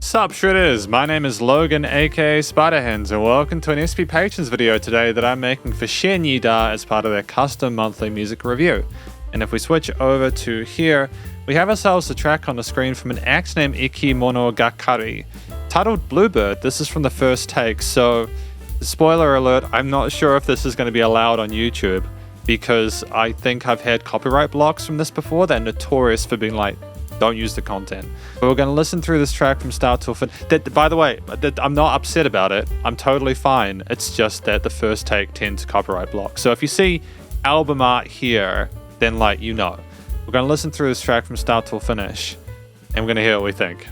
Sup Shredders, my name is Logan aka Spiderhands and welcome to an SP Patrons video today that I'm making for Chen Yida as part of their custom monthly music review. And if we switch over to here, we have ourselves a track on the screen from an act named Ikimonogakari. Titled Bluebird, this is from the first take, so spoiler alert, I'm not sure if this is going to be allowed on YouTube because I think I've had copyright blocks from this before. They're notorious for being like, don't use the content. But we're going to listen through this track from start to finish. By the way, I'm not upset about it. I'm totally fine. It's just that the first take tends to copyright block. So if you see album art here, then you know. We're going to listen through this track from start to finish and we're going to hear what we think.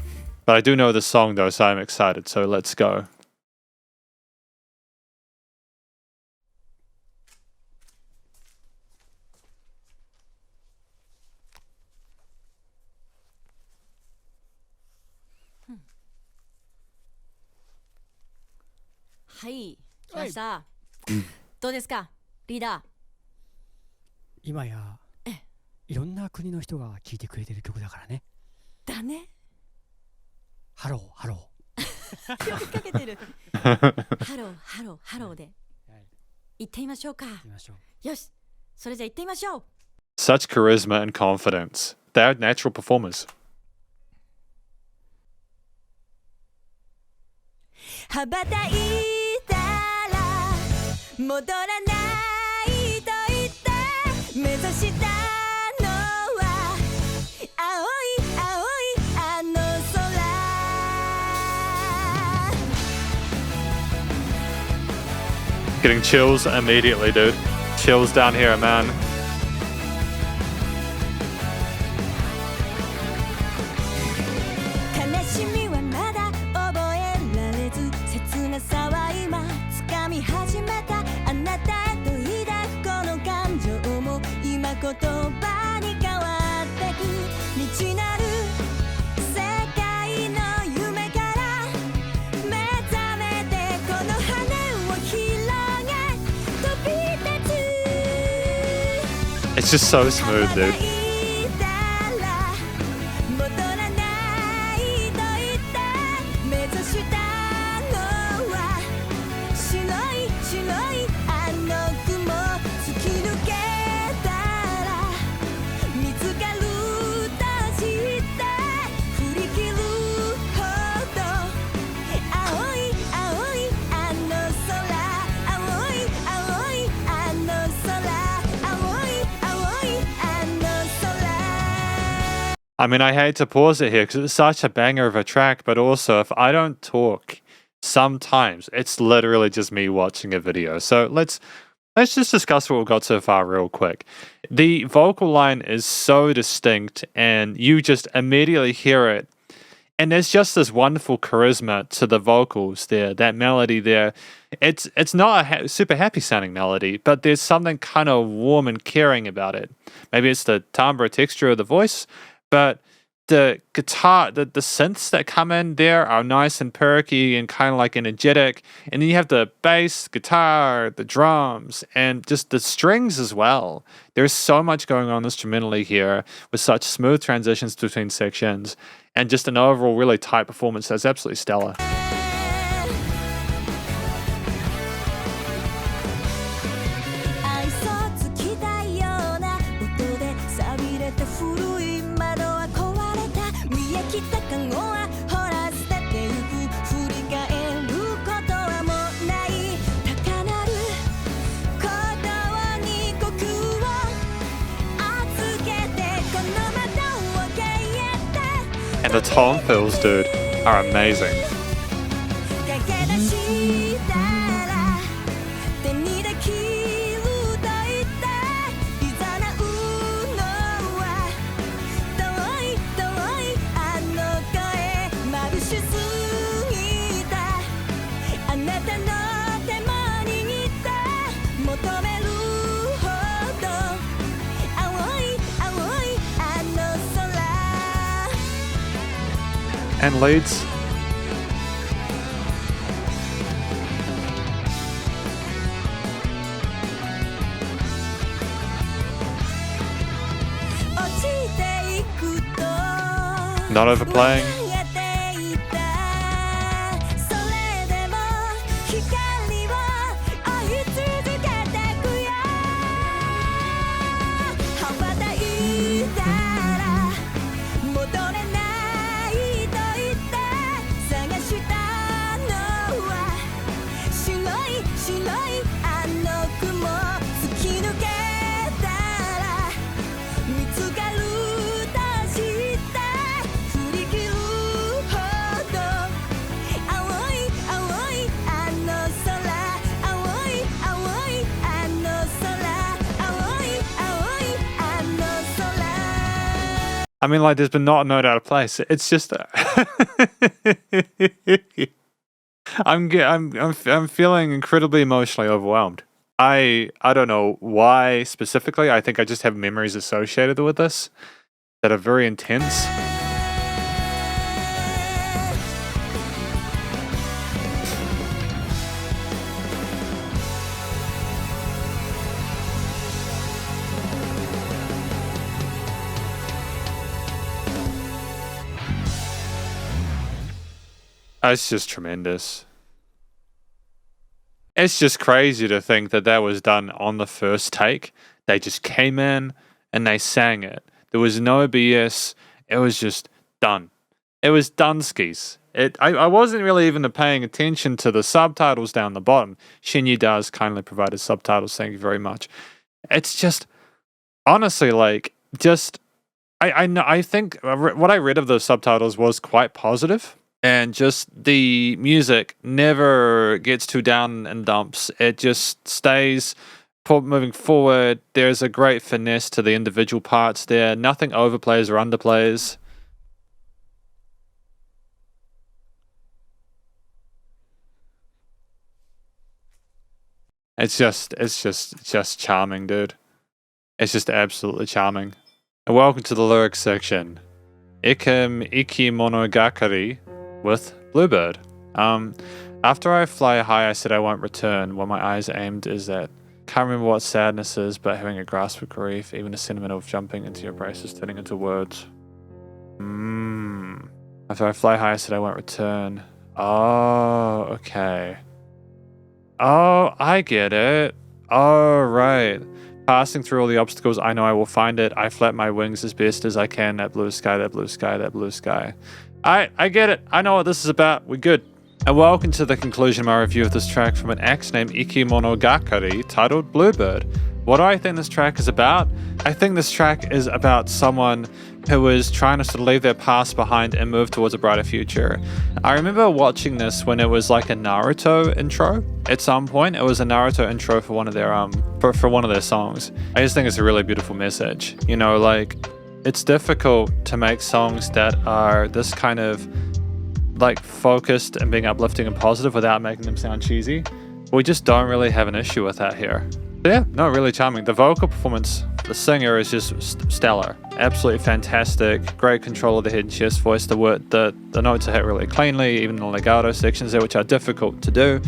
But I do know this song though, so I'm excited. So let's go. Hi, 来ました。どうですか、リーダー。今やいろんな国の人が聴いてくれてる曲だからね。だね。ハローハロー。呼びかけてる。ハローハローハローで。行ってみましょうか。よし、それじゃ行ってみましょう。Such charisma and confidence. They are natural performers. 羽ばたいたら戻らないと言って目指したのは青い青いあの空 Getting chills immediately, dude. Chills down here, man. It's just so smooth, dude. I mean, I hate to pause it here because it's such a banger of a track, but also if I don't talk, sometimes it's literally just me watching a video. So let's just discuss what we've got so far real quick. The vocal line is so distinct and you just immediately hear it. And there's just this wonderful charisma to the vocals there, that melody there. It's not a super happy sounding melody, but there's something kind of warm and caring about it. Maybe it's the timbre texture of the voice, but the guitar, the synths that come in there are nice and perky and kind of energetic. And then you have the bass, guitar, the drums, and just the strings as well. There's so much going on instrumentally here with such smooth transitions between sections and just an overall really tight performance that's absolutely stellar. And the tone fills, dude, are amazing. And leads. Not overplaying. I mean, like, there's been not a note out of place. It's just, I'm feeling incredibly emotionally overwhelmed. I don't know why specifically. I think I just have memories associated with this that are very intense. It's just tremendous. It's just crazy to think that that was done on the first take. They just came in and they sang it. There was no BS. It was just done. It was Dunskies. I wasn't really even paying attention to the subtitles down the bottom. Chen Yida kindly provided subtitles. Thank you very much. It's just, honestly, like, just, I think what I read of those subtitles was quite positive. And just the music never gets too down and dumps. It just stays moving forward. There's a great finesse to the individual parts there. Nothing overplays or underplays. It's just charming, dude. It's just absolutely charming. And welcome to the lyrics section. Ikimonogakari with Bluebird. After I fly high, I said I won't return. What my eyes aimed is at. Can't remember what sadness is, but having a grasp of grief, even a sentiment of jumping into your braces, turning into words. After I fly high, I said I won't return. Oh, okay. Oh, I get it. Oh, right. Passing through all the obstacles, I know I will find it. I flap my wings as best as I can. That blue sky, that blue sky, that blue sky. I get it. I know what this is about. We're good. And welcome to the conclusion of my review of this track from an act named Ikimonogakari titled Bluebird. What do I think this track is about? I think this track is about someone who is trying to sort of leave their past behind and move towards a brighter future. I remember watching this when it was like a Naruto intro. At some point, it was a Naruto intro for one of their for one of their songs. I just think it's a really beautiful message. You know, like, it's difficult to make songs that are this kind of like focused and being uplifting and positive without making them sound cheesy. We just don't really have an issue with that here. But yeah, no, really charming. The vocal performance, the singer is just stellar. Absolutely fantastic. Great control of the head and chest voice. The notes are hit really cleanly, even the legato sections there, which are difficult to do.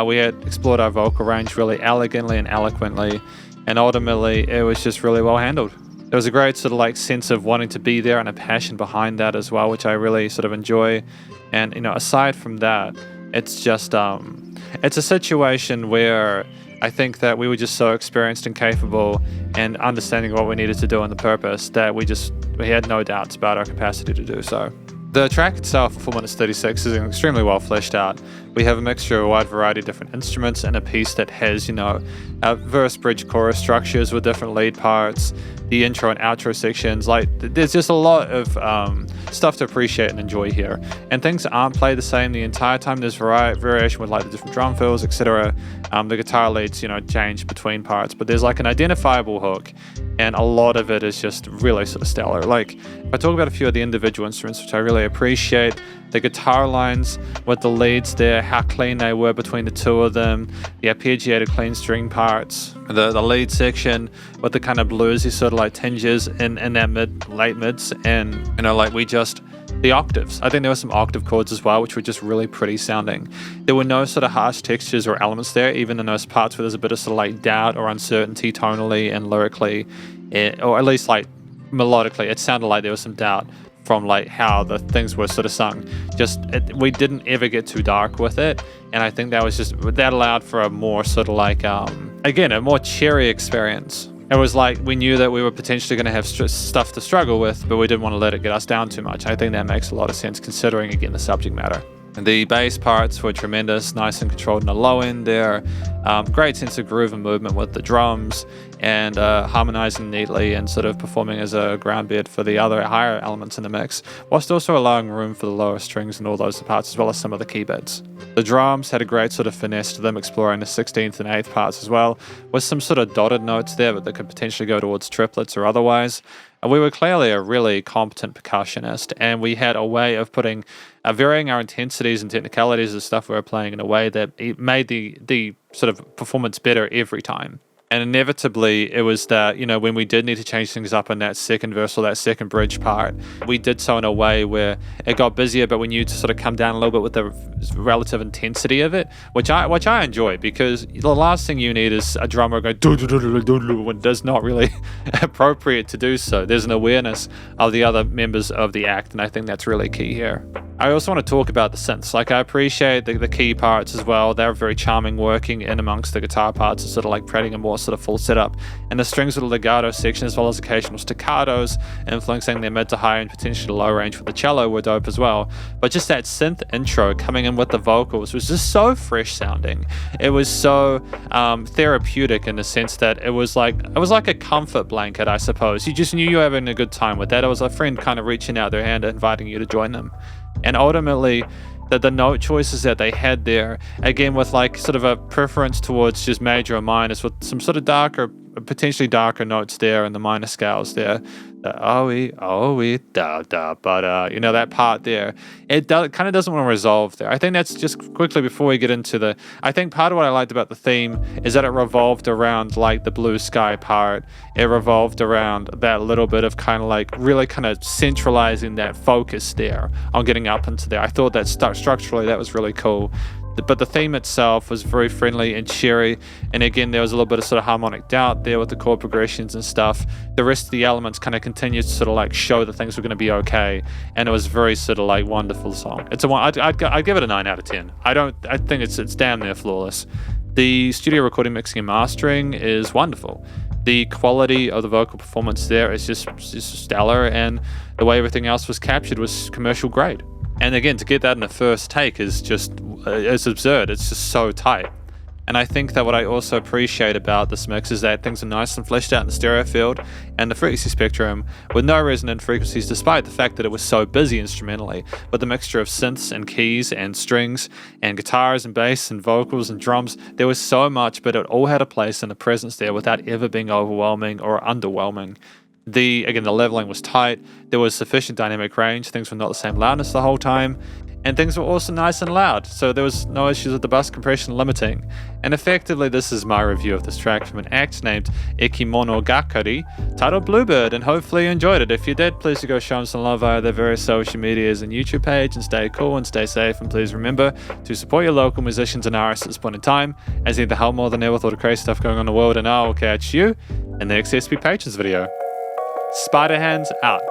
We had explored our vocal range really elegantly and eloquently, and ultimately it was just really well handled. There was a great sort of like sense of wanting to be there and a passion behind that as well, which I really sort of enjoy. And, you know, aside from that, it's just, it's a situation where I think that we were just so experienced and capable and understanding what we needed to do and the purpose that we had no doubts about our capacity to do so. The track itself, 4 minutes 36, is extremely well fleshed out. We have a mixture of a wide variety of different instruments and a piece that has, you know, verse, bridge, chorus structures with different lead parts, the intro and outro sections. Like, there's just a lot of stuff to appreciate and enjoy here. And things aren't played the same the entire time. There's variation with like the different drum fills, etc. The guitar leads, you know, change between parts, but there's like an identifiable hook, and a lot of it is just really sort of stellar. Like, if I talk about a few of the individual instruments, which I really appreciate, the guitar lines with the leads there, how clean they were between the two of them, the arpeggiated clean string parts, the lead section with the kind of bluesy sort of like tinges in that late mids, and, you know, like the octaves. I think there were some octave chords as well, which were just really pretty sounding. There were no sort of harsh textures or elements there, even in those parts where there's a bit of sort of like doubt or uncertainty tonally and lyrically, or at least like melodically. It sounded like there was some doubt from like how the things were sort of sung. We didn't ever get too dark with it, and I think that allowed for a more sort of like again, a more cheery experience. It was like we knew that we were potentially going to have stuff to struggle with, but we didn't want to let it get us down too much. I think that makes a lot of sense considering, again, the subject matter. And the bass parts were tremendous, nice and controlled in the low end there. Great sense of groove and movement with the drums, and harmonizing neatly and sort of performing as a ground beat for the other higher elements in the mix, whilst also allowing room for the lower strings and all those parts, as well as some of the key bits. The drums had a great sort of finesse to them, exploring the 16th and 8th parts as well, with some sort of dotted notes there that could potentially go towards triplets or otherwise. And we were clearly a really competent percussionist, and we had a way of putting, varying our intensities and technicalities of stuff we were playing in a way that it made the sort of performance better every time. And inevitably, it was that, you know, when we did need to change things up in that second verse or that second bridge part, we did so in a way where it got busier, but we knew to sort of come down a little bit with the relative intensity of it, which I enjoy, because the last thing you need is a drummer going when it's not really appropriate to do so. There's an awareness of the other members of the act, and I think that's really key here. I also want to talk about the synths. Like, I appreciate the key parts as well. They're very charming working in amongst the guitar parts, sort of like creating a more sort of full setup. And the strings with the legato section, as well as occasional staccatos, influencing their mid to high and potentially low range with the cello, were dope as well. But just that synth intro coming in with the vocals was just so fresh sounding. It was so therapeutic in the sense that it was like a comfort blanket, I suppose. You just knew you were having a good time with that. It was a friend kind of reaching out their hand and inviting you to join them. And ultimately, the note choices that they had there, again with like sort of a preference towards just major or minors, with some sort of darker, potentially darker notes there and the minor scales there. The da da, but you know, that part there, it kind of doesn't want to resolve there. I think that's just quickly before we get into I think part of what I liked about the theme is that it revolved around like the blue sky part. It revolved around that little bit of kind of like really kind of centralizing that focus there on getting up into there. I thought that structurally that was really cool. But the theme itself was very friendly and cheery, and again there was a little bit of sort of harmonic doubt there with the chord progressions and stuff. The rest of the elements kind of continued to sort of like show that things were going to be okay, and it was very sort of like wonderful song. It's a one. I'd give it a 9 out of 10. I think it's damn near flawless. The studio recording, mixing and mastering is wonderful. The quality of the vocal performance there is just stellar, and the way everything else was captured was commercial grade. And again, to get that in the first take is just, it's absurd. It's just so tight. And I think that what I also appreciate about this mix is that things are nice and fleshed out in the stereo field and the frequency spectrum with no resonant frequencies, despite the fact that it was so busy instrumentally. With the mixture of synths and keys and strings and guitars and bass and vocals and drums, there was so much, but it all had a place and a presence there without ever being overwhelming or underwhelming. The leveling was tight, there was sufficient dynamic range, things were not the same loudness the whole time, and things were also nice and loud, so there was no issues with the bus compression limiting. And effectively, this is my review of this track from an act named Ikimonogakari, titled Bluebird, and hopefully you enjoyed it. If you did, please do go show them some love via their various social medias and YouTube page, and stay cool and stay safe, and please remember to support your local musicians and artists at this point in time, as they need the help more than ever with all the crazy stuff going on in the world, and I will catch you in the next SP Patrons video. Spiderhands out.